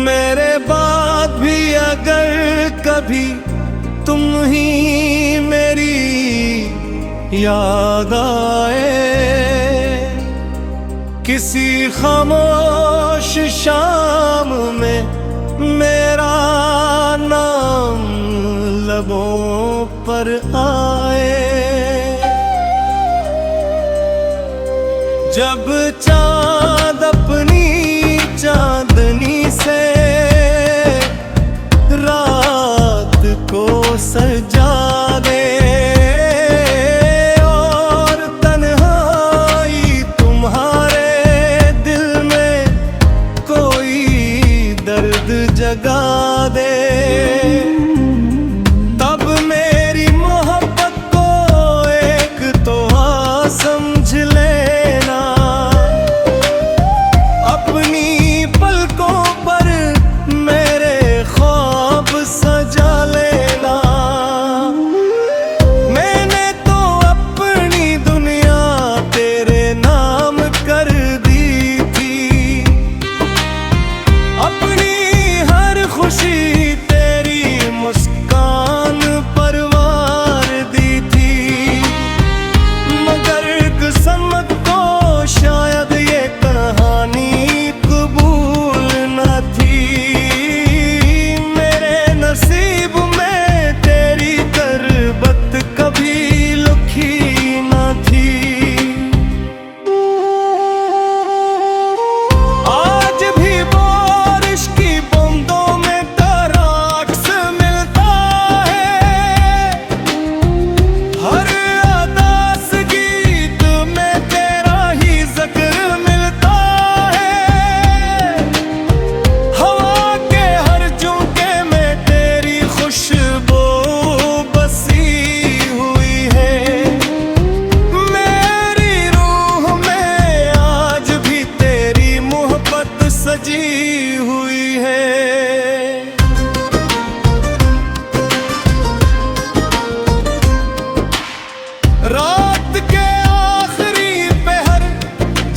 मेरे बाद भी अगर कभी तुम ही मेरी याद आए, किसी खामोश शाम में मेरा नाम लबों पर आए, जब चाँद अपनी चांदनी से रात को सजा दे और तन्हाई तुम्हारे दिल में कोई दर्द जगा दे, तब मेरी मोहब्बत को एक तोहफा समझ लेना, अपनी पलकों पर मेरे ख्वाब सजा लेना। मैंने तो अपनी दुनिया तेरे नाम कर दी थी, अपनी हर खुशी तेरी मुस्कान पर वार दी थी, मगर किस्मत को शायद ये कहानी कबूल न थी, मेरे नसीब में तेरी करबत कभी लिखी न थी। आज भी बारिश की बूंदों में तेरा अक्स मिलता है, हर अदास गीत में तेरा ही जिक्र मिलता है, हवा के हर झोंके में तेरी खुशबू बसी हुई है, मेरी रूह में आज भी तेरी मोहब्बत सजी हुई है। रात के आखिरी पहर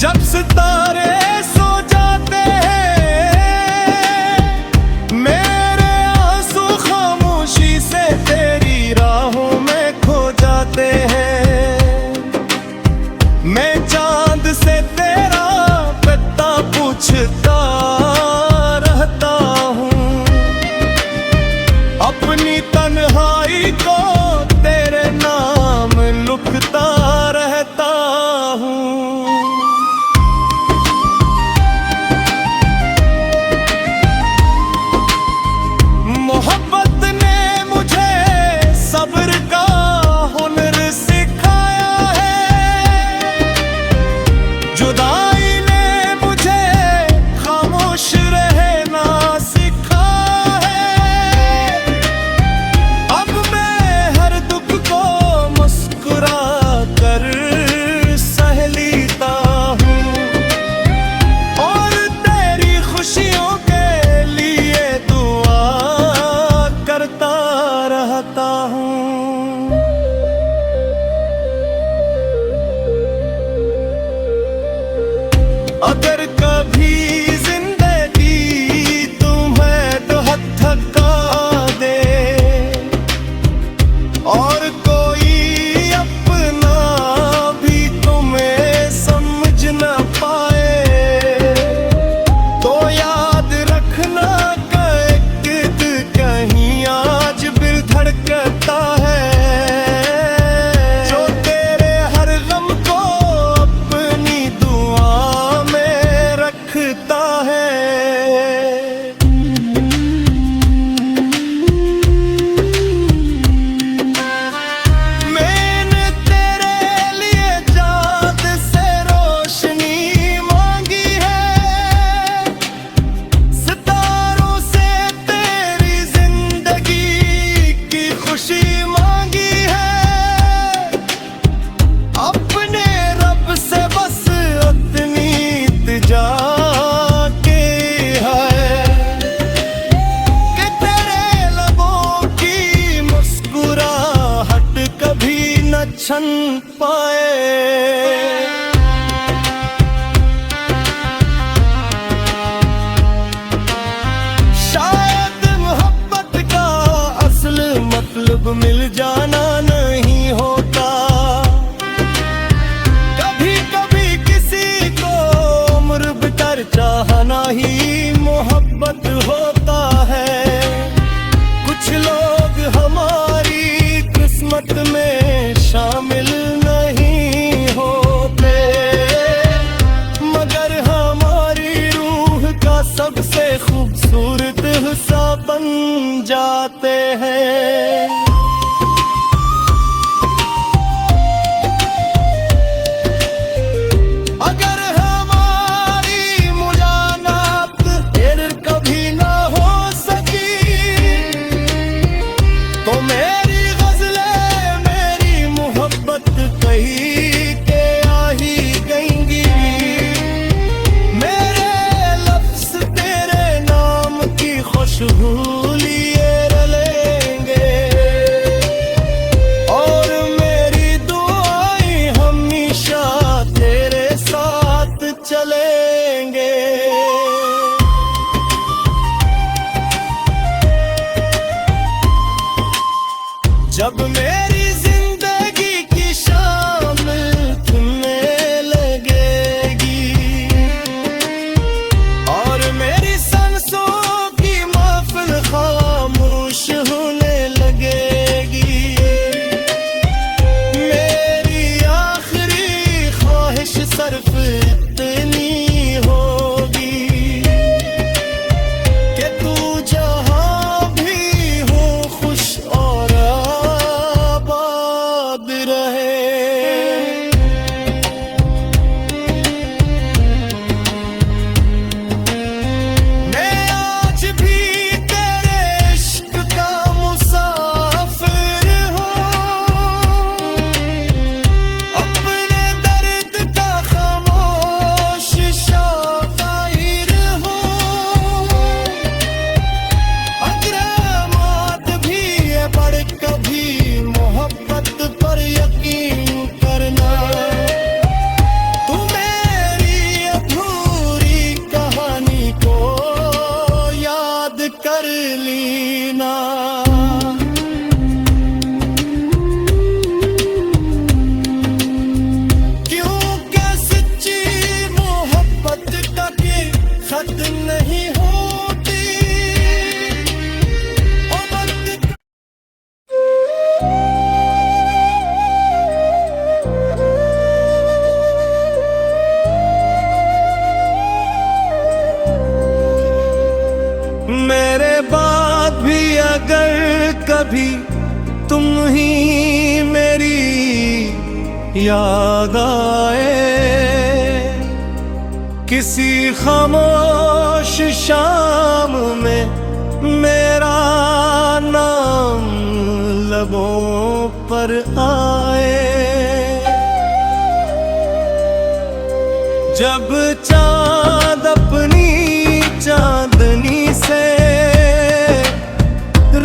जब सितारे सो जाते हैं, मेरे आंसू खामोशी से तेरी राहों में खो जाते हैं, मैं चांद से तेरा पता पूछता रहता हूँ, अपनी तन्हाई को तेरे नाम लिखता रहता हूँ। मोहब्बत ने मुझे सब्र का हुनर सिखाया है, जुदाई ने मुझे खामोश रहना सिखा है, अब मैं हर दुख को मुस्कुरा कर सह लेता हूँ और तेरी खुशियों के लिए दुआ करता रहता हूँ। अगर कभी जिंदगी तुम्हें तो हद थका दे और कोई अपना भी तुम्हें समझ न पाए, तो याद रखना कि कहीं आज भी धड़कन क्षण पाए। शायद मोहब्बत का असल मतलब मिल जाना नहीं होता। कभी कभी किसी को उम्र बितर चाहना ही मोहब्बत होता है। कुछ लोग हमारी किस्मत में शामिल नहीं होते, मगर हमारी रूह का सबसे खूबसूरत हिस्सा बन जाते हैं। अगर हमारी मुलाकात फिर कभी ना हो सकी, तो मेरी गज़लें मेरी मोहब्बत कही के आ ही गएंगी। मेरे लफ्ज़ तेरे नाम की खुशबू लिए रलेंगे, और मेरी दुआएं हमेशा तेरे साथ चलेंगे। जब मेरी जिंदगी की शाम थमने लगेगी, और मेरी सांसों की महफिल खामोश होने लगेगी, मेरी आखिरी ख्वाहिश सिर्फ इतनी होगी कि तू जहां भी हो खुश और आबाद रहे। मैं आज भी तेरे इश्क का मुसाफिर हूँ, अपने दर्द का खामोश शायर हूँ। अगर मौत भी है बड़ कभी मोहब्बत पर यकीन करना, तू मेरी अधूरी कहानी को याद कर लेना। क्योंकि सच्ची मोहब्बत का के खत्म नहीं होती। ओ वक्त मेरे बाद भी अगर कभी तुम ही मेरी याद आए, किसी खामोश शाम में मेरा नाम लबों पर आए, जब चाँद अपनी चांदनी से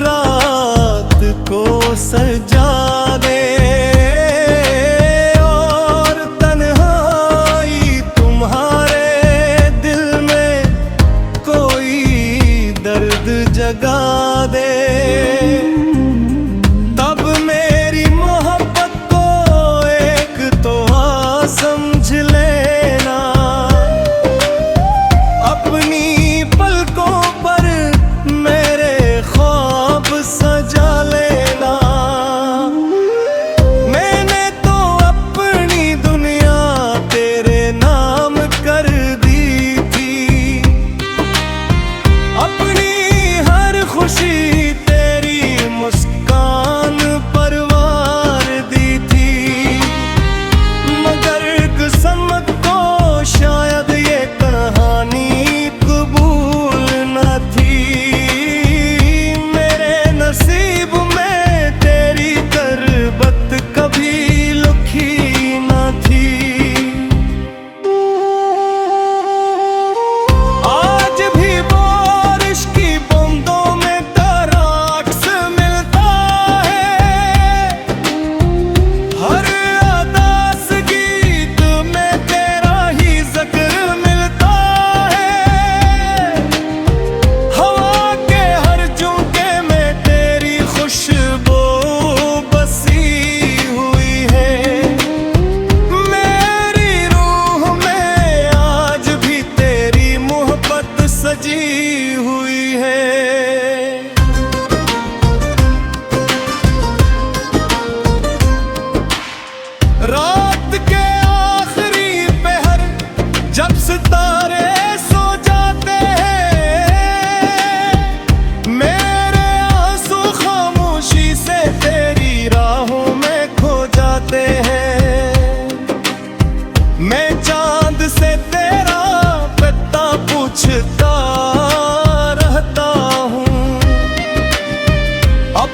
रात को सजा दे, और तन्हाई तुम्हारे दिल में कोई दर्द जगा दे, तब मेरी मोहब्बत को एक तोहफा समझ लेना। अपनी पलकों पर मेरे ख्वाब सजा लेना।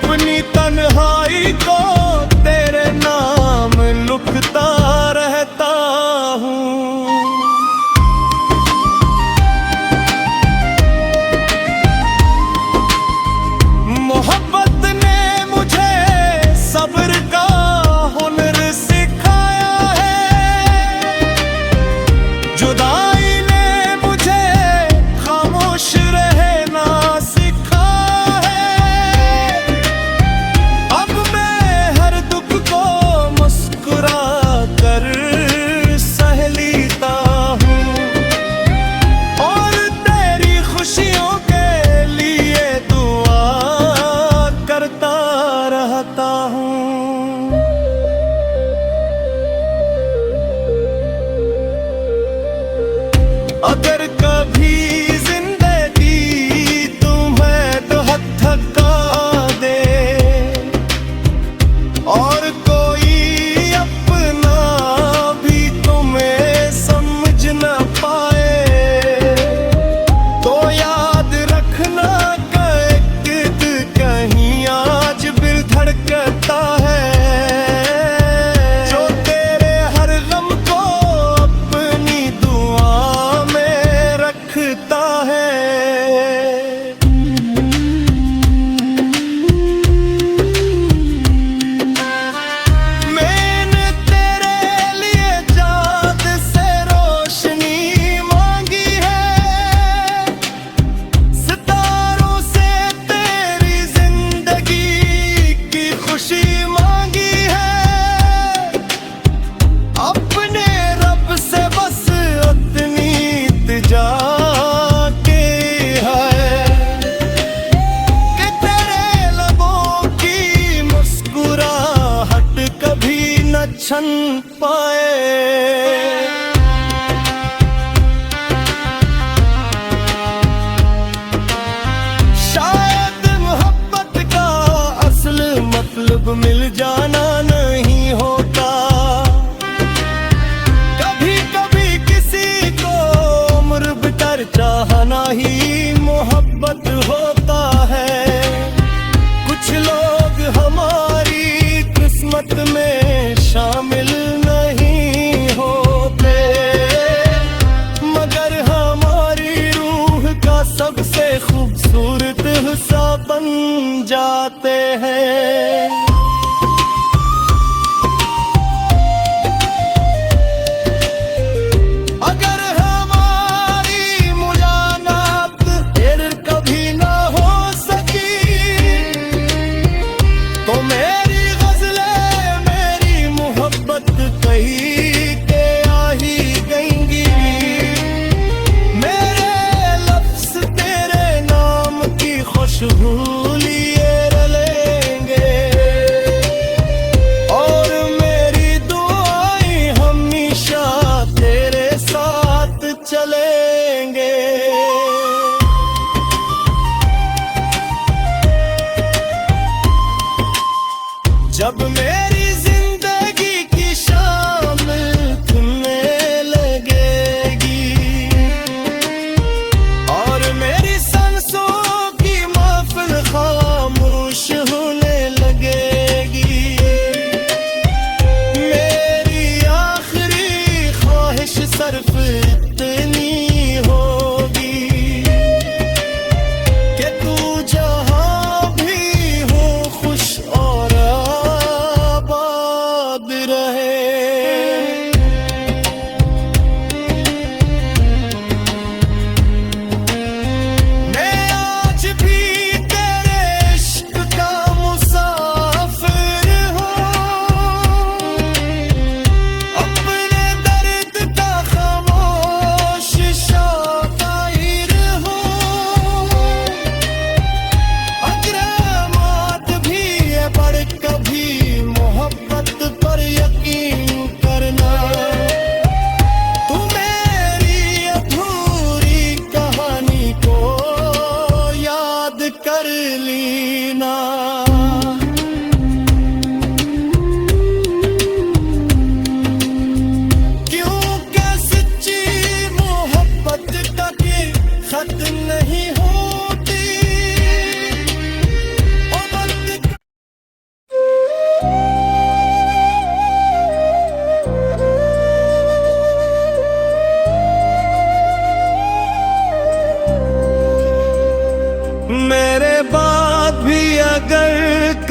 अपनी तन्हाई को तेरे नाम लुकता रहता हूँ। मोहब्बत ने मुझे सब्र का हुनर सिखाया है, जुदाई ने मुझे खामोश रहना सिखा है। अब मैं हर दुख को मुस्कुरा कर सह लेता हूँ और तेरी खुशियों के लिए दुआ करता रहता हूँ। अगर कभी जिंदगी तुम्हें तो हथका दे और कोई अपना भी तुम्हें समझ न पाए, तो याद रखना कैद कहीं आज भी धड़कता है, जो तेरे हर गम को अपनी दुआ में रखता है। मैंने तेरे लिए चाँद से रोशनी मांगी है, सितारों से तेरी जिंदगी की खुशी मांगी है। अपने रब से बस उतनी इल्तिजा की है कि तेरे लबों की मुस्कुराहट कभी न छन पाए। शायद मोहब्बत का असल मतलब मिल जाना नहीं होता, कभी कभी किसी को उम्र बितर चाहना ही मोहब्बत होता है। कुछ लोग हमारी किस्मत में शामिल नहीं होते, मगर हमारी रूह का सबसे खूबसूरत हिस्सा बन जाते हैं। अगर हमारी मुलाकात फिर कभी ना हो सकी, तो मेरी गज़लें मेरी मोहब्बत कही के आ ही गएंगी। मेरे लफ्ज़ तेरे नाम की खुशबू लिए रलेंगे और मेरी दुआएं हमेशा तेरे साथ चलेंगे। जब मेरी जिंदगी की शाम थमने लगेगी और मेरी सांसों की महफिल खामोश होने लगेगी, मेरी आखिरी ख्वाहिश सिर्फ इतनी होगी कि तू जहाँ भी हो खुश और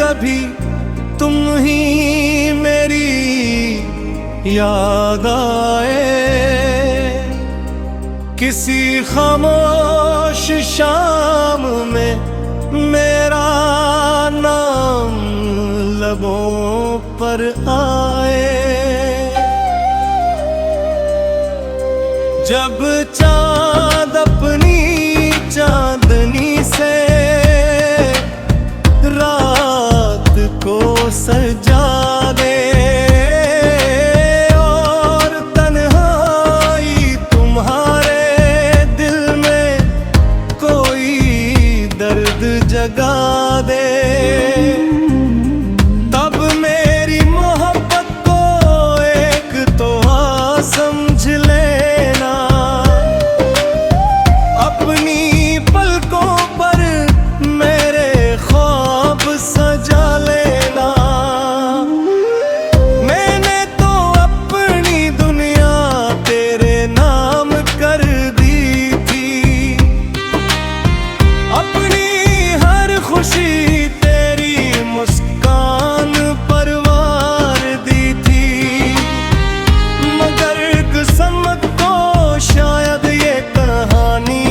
कभी तुम ही मेरी याद आए, किसी खामोश शाम में मेरा नाम लबों पर आए। जब चाँद अपनी चांदनी से रात को सजा दे और तन्हाई तुम्हारे दिल में कोई दर्द जगा दे, तब मेरी मोहब्बत को एक तोहफा समझ लेना, अपनी पलकों पर मेरे ख्वाब सजा लेना। मैंने तो अपनी दुनिया तेरे नाम कर दी थी, अपनी हर खुशी तेरी मुस्कान पर वार दी थी, मगर किस्मत को शायद ये कहानी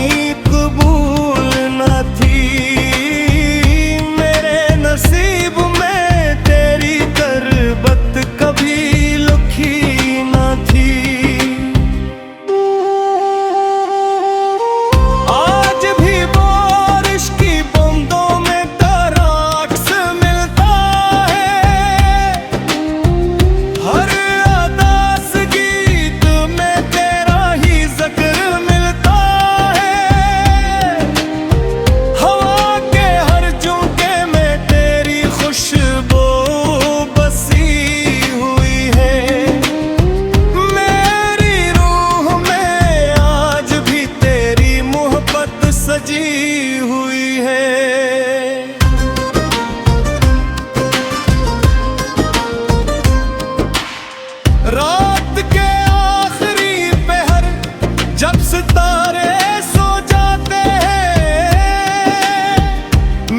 कबूल न थी। मेरे नसीब में तेरी गुर्बत कभी लिखी न थी। आज भी बारिश की बूंदों में तेरा अक्स मिलता है, हर अदास गीत में तेरा ही जिक्र मिलता है, हवा के हर झोंके में तेरी खुशबू बसी हुई है, मेरी रूह में आज भी तेरी मोहब्बत सजी हुई है। रात के आखिरी पहर जब सितारे सो जाते हैं,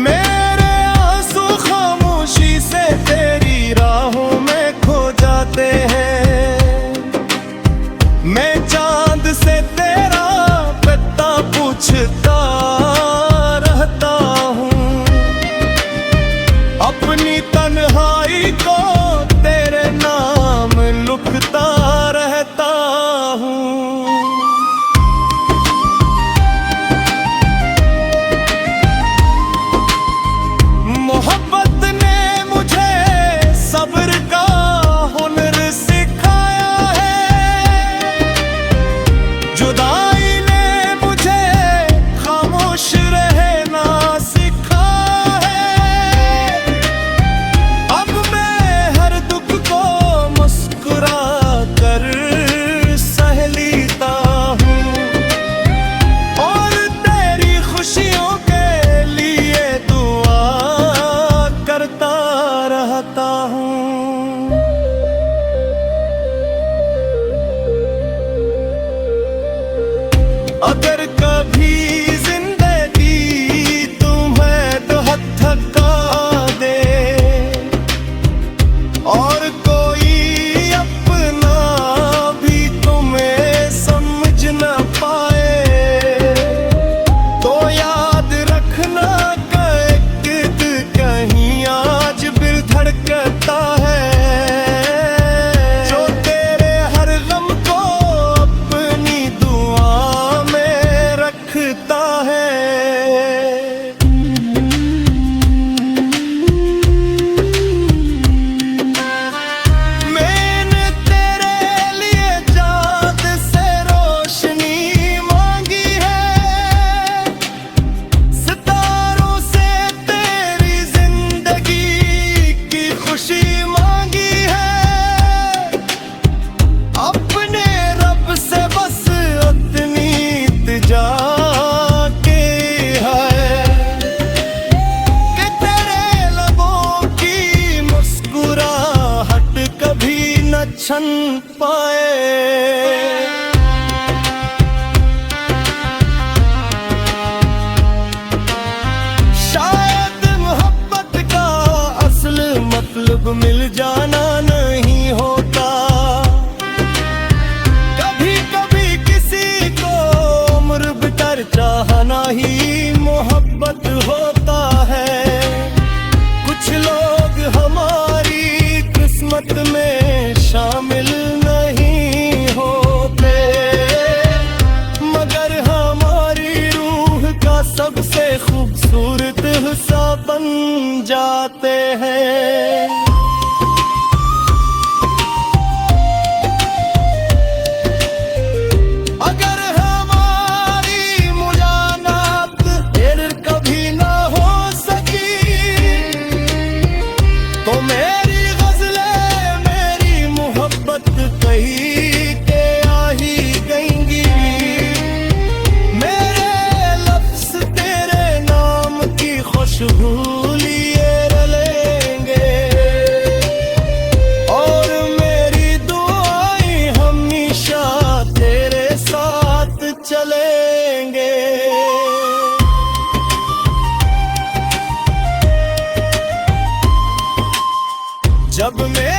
मेरे आंसू खामोशी से तेरी राहों में खो जाते हैं, मैं चांद से तेरा पता पूछता रहता हूँ, अपनी तन्हाई को तेरे नाम लिखता रहता हूँ। मोहब्बत ने मुझे सब्र का हुनर सिखाया है, जुदाई ने मुझे खामोश रहना सिखा है, अब मैं हर दुख को मुस्कुरा कर सह लेता हूँ और तेरी खुशियों के लिए दुआ करता रहता हूँ। अगर कभी जिंदगी तुम्हें तो हद थका दे और कोई अपना भी तुम्हें समझ न पाए, तो याद रखना कैद कहीं आज भी धड़कता है, जो तेरे हर गम को अपनी दुआ में रखता है। मैंने तेरे लिए चाँद से रोशनी मांगी है, सितारों से तेरी जिंदगी की खुशी मांगी है, अपने रब से बस उतनी इल्तिजा की है कि तेरे लबों की मुस्कुराहट कभी न छन पाए। शायद मोहब्बत का शामिल नहीं होते, मगर हमारी रूह का सबसे खूबसूरत हिस्सा बन जाते हैं। अगर हमारी मुलाकात फिर कभी ना हो सकी, तो मेरी गज़लें मेरी मोहब्बत कही के आ ही गएंगी। मेरे लफ्ज़ तेरे नाम की खुशबू लिए रलेंगे, और मेरी दुआएं हमेशा तेरे साथ चलेंगे। जब मैं